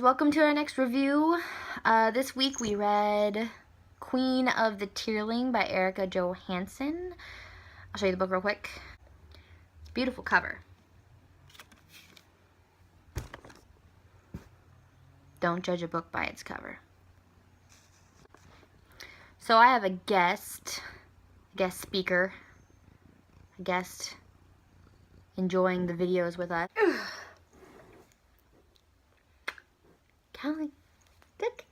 guys, welcome to our next review. This week we read Queen of the Tearling by Erica Johansson. I'll show you the book real quick. It's a beautiful cover. Don't judge a book by its cover. So I have a guest speaker, a guest enjoying the videos with us. Callie, look.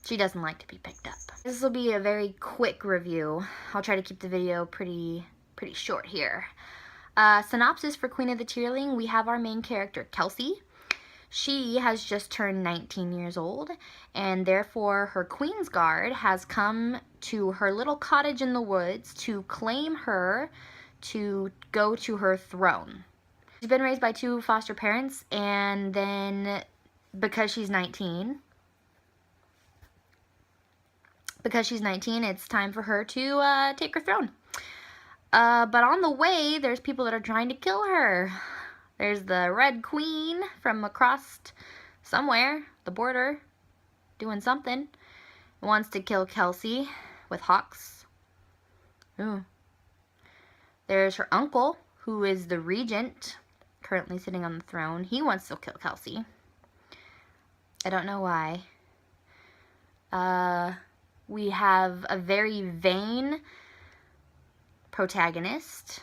She doesn't like to be picked up. This will be a very quick review. I'll try to keep the video pretty short here. Synopsis for Queen of the Tearling. We have our main character, Kelsey. She has just turned 19 years old, and therefore her Queen's Guard has come to her little cottage in the woods to claim her to go to her throne. She's been raised by two foster parents, and then because she's 19, it's time for her to take her throne. But on the way, there's people that are trying to kill her. There's the Red Queen from across somewhere, the border, doing something. Wants to kill Kelsey with hawks. Ooh. There's her uncle, who is the regent, currently sitting on the throne. He wants to kill Kelsey. I don't know why. We have a very vain protagonist.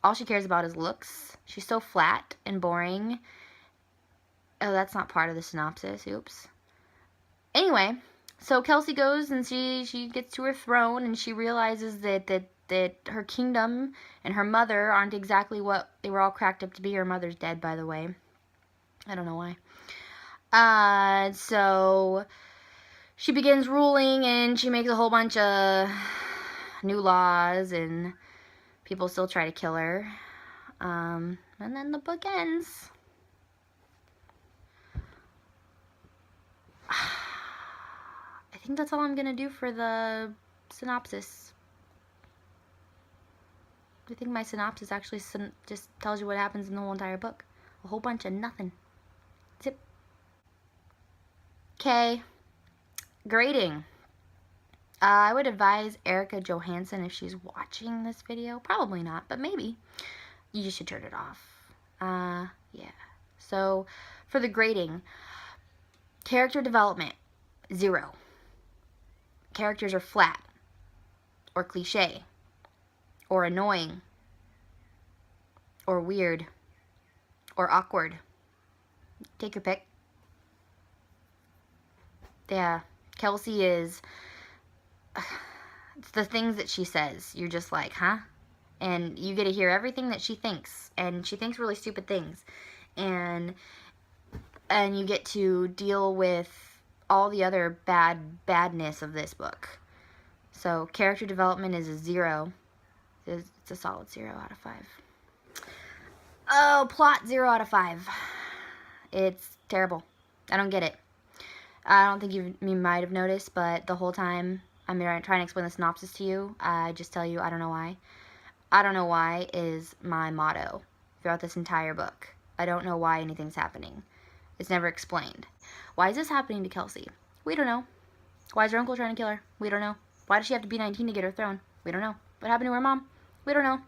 All she cares about is looks. She's so flat and boring. Oh, that's not part of the synopsis. Oops. Anyway, so Kelsey goes and she gets to her throne, and she realizes that her kingdom and her mother aren't exactly what they were all cracked up to be. Her mother's dead, by the way. I don't know why. So she begins ruling, and she makes a whole bunch of new laws, and people still try to kill her. And then the book ends. I think that's all I'm gonna do for the synopsis. I think my synopsis actually just tells you what happens in the whole entire book. A whole bunch of nothing. Zip. Okay. Grading. I would advise Erica Johansson, if she's watching this video, probably not, but maybe, you just should turn it off. Yeah. So, for the grading, character development, 0. Characters are flat, or cliche, or annoying, or weird, or awkward. Take your pick. Yeah, Kelsey is... It's the things that she says. You're just like, huh? And you get to hear everything that she thinks. And she thinks really stupid things. And you get to deal with all the other badness of this book. So, character development is a 0. It's a solid 0 out of 5. Oh, plot 0 out of 5. It's terrible. I don't get it. I don't think you might have noticed, but the whole time I'm trying to explain the synopsis to you, I just tell you, I don't know why. I don't know why is my motto throughout this entire book. I don't know why anything's happening. It's never explained. Why is this happening to Kelsey? We don't know. Why is her uncle trying to kill her? We don't know. Why does she have to be 19 to get her throne? We don't know. What happened to her mom? We don't know.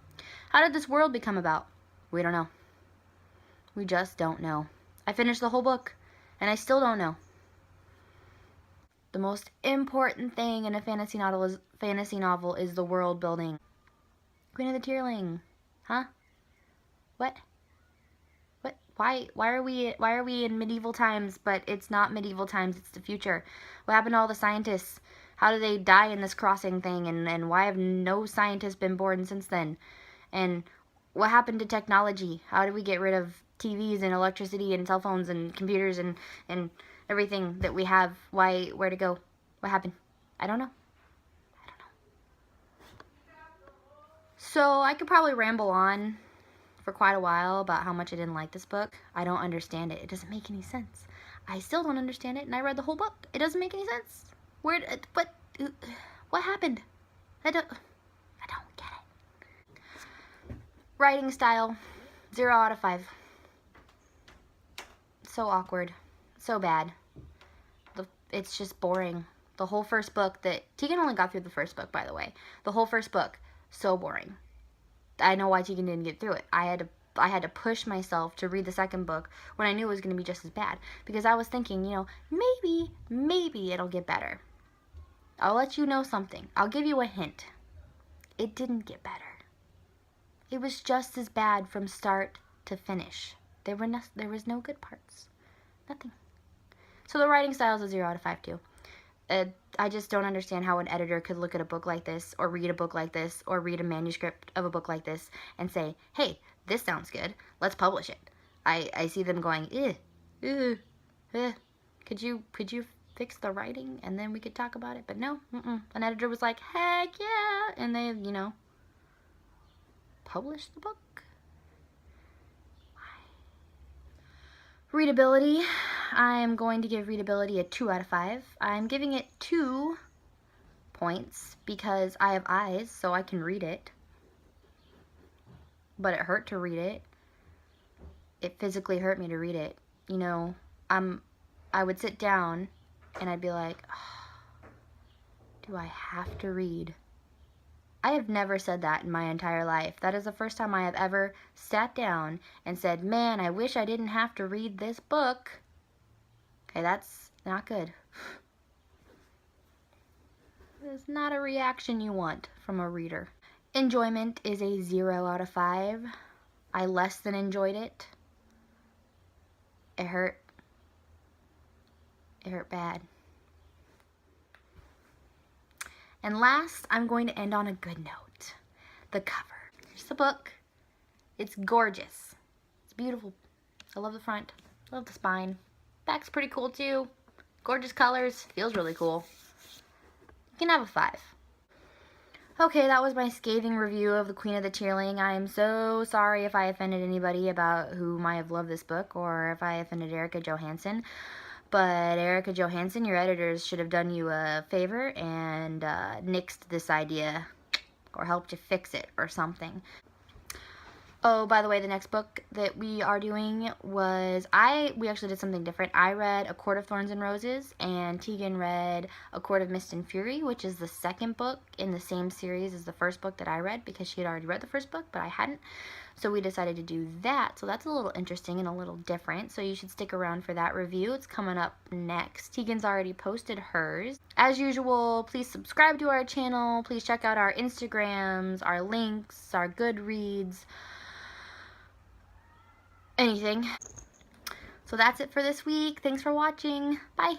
How did this world become about? We don't know. We just don't know. I finished the whole book, and I still don't know. The most important thing in a fantasy novel is the world building. Queen of the Tearling. Huh? What? What? Why are we in medieval times, but it's not medieval times, it's the future? What happened to all the scientists? How did they die in this crossing thing, and why have no scientists been born since then? And what happened to technology? How did we get rid of TVs and electricity and cell phones and computers and everything that we have? Where to go? What happened? I don't know. So I could probably ramble on for quite a while about how much I didn't like this book. I don't understand it. It doesn't make any sense. I still don't understand it, and I read the whole book. It doesn't make any sense. What happened? I don't get it. Writing style, 0 out of 5. So awkward. So bad. It's just boring. The whole first book Tegan only got through the first book, by the way. The whole first book, so boring. I know why Tegan didn't get through it. I had to push myself to read the second book when I knew it was going to be just as bad. Because I was thinking, maybe it'll get better. I'll let you know something. I'll give you a hint. It didn't get better. It was just as bad from start to finish. There was no good parts. Nothing. So the writing style is a 0 out of 5 too. I just don't understand how an editor could look at a book like this, or read a book like this, or read a manuscript of a book like this, and say, hey, this sounds good. Let's publish it. I see them going, could you fix the writing and then we could talk about it? But no, an editor was like, heck yeah, and they, published the book. Readability. I'm going to give readability a 2 out of 5. I'm giving it 2 points because I have eyes, so I can read it. But it hurt to read it. It physically hurt me to read it. I would sit down and I'd be like, oh, do I have to read? I have never said that in my entire life. That is the first time I have ever sat down and said, man, I wish I didn't have to read this book. Okay, that's not good. It's not a reaction you want from a reader. Enjoyment is a 0 out of 5. I less than enjoyed it. It hurt. It hurt bad. And last, I'm going to end on a good note. The cover. Here's the book. It's gorgeous. It's beautiful. I love the front. I love the spine. Back's pretty cool too. Gorgeous colors. Feels really cool. You can have a 5. Okay, that was my scathing review of The Queen of the Tearling. I am so sorry if I offended anybody about who might have loved this book, or if I offended Erica Johansson. But Erica Johansson, your editors should have done you a favor and nixed this idea, or helped you fix it or something. Oh, by the way, the next book that we are doing was, we actually did something different. I read A Court of Thorns and Roses, and Tegan read A Court of Mist and Fury, which is the second book in the same series as the first book that I read, because she had already read the first book, but I hadn't. So we decided to do that. So that's a little interesting and a little different. So you should stick around for that review. It's coming up next. Tegan's already posted hers. As usual, please subscribe to our channel. Please check out our Instagrams, our links, our Goodreads, anything. So that's it for this week. Thanks for watching. Bye.